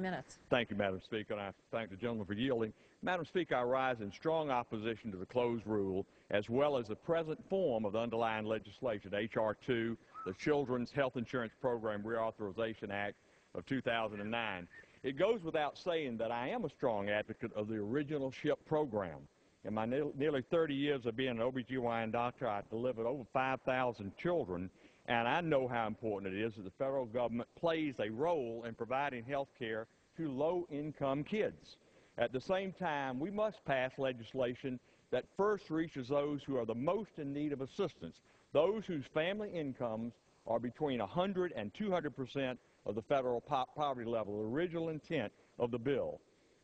Minutes. Thank you, Madam Speaker, and I thank the gentleman for yielding. Madam Speaker, I rise in strong opposition to the closed rule, as well as the present form of the underlying legislation, H.R. 2, the Children's Health Insurance Program Reauthorization Act of 2009. It goes without saying that I am a strong advocate of the original SCHIP program. In my nearly 30 years of being an OBGYN doctor, I've delivered over 5,000 children, and I know how important it is that the federal government plays a role in providing health care to low-income kids. At the same time, we must pass legislation that first reaches those who are the most in need of assistance, those whose family incomes are between 100 and 200% of the federal poverty level, the original intent of the bill.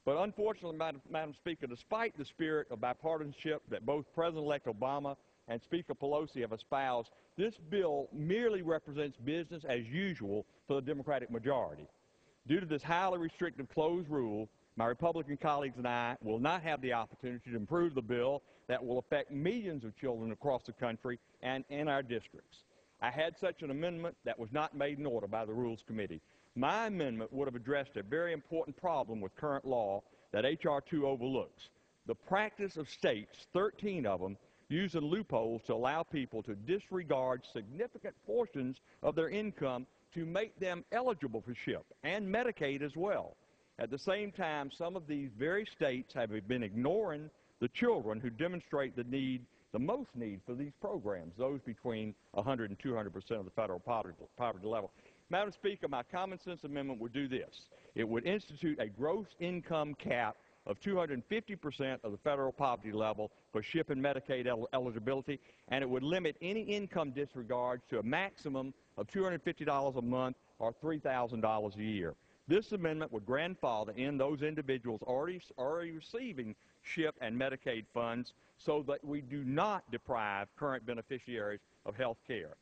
But unfortunately, Madam Speaker, despite the spirit of bipartisanship that both President-elect Obama and Speaker Pelosi have espoused, this bill merely represents business as usual for the Democratic majority. Due to this highly restrictive closed rule, my Republican colleagues and I will not have the opportunity to improve the bill that will affect millions of children across the country and in our districts. I had such an amendment that was not made in order by the Rules Committee. My amendment would have addressed a very important problem with current law that H.R. 2 overlooks: the practice of states, 13 of them, using loopholes to allow people to disregard significant portions of their income to make them eligible for SCHIP and Medicaid as well. At the same time, some of these very states have been ignoring the children who demonstrate the most need for these programs, those between 100 and 200% of the federal poverty level. Madam Speaker, my common sense amendment would do this. It would institute a gross income cap of 250% of the federal poverty level for SCHIP and Medicaid eligibility, and it would limit any income disregards to a maximum of $250 a month or $3,000 a year. This amendment would grandfather in those individuals already receiving SCHIP and Medicaid funds so that we do not deprive current beneficiaries of health care.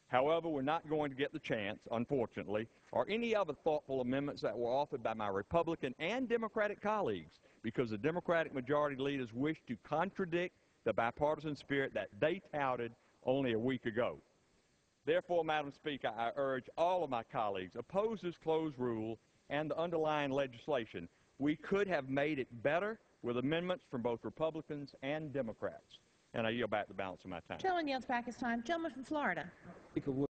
However, we're not going to get the chance, unfortunately, or any other thoughtful amendments that were offered by my Republican and Democratic colleagues, because the Democratic majority leaders wish to contradict the bipartisan spirit that they touted only a week ago. Therefore, Madam Speaker, I urge all of my colleagues, oppose this closed rule and the underlying legislation. We could have made it better with amendments from both Republicans and Democrats. And I yield back the balance of my time. Gentleman yields back his time. Gentleman from Florida.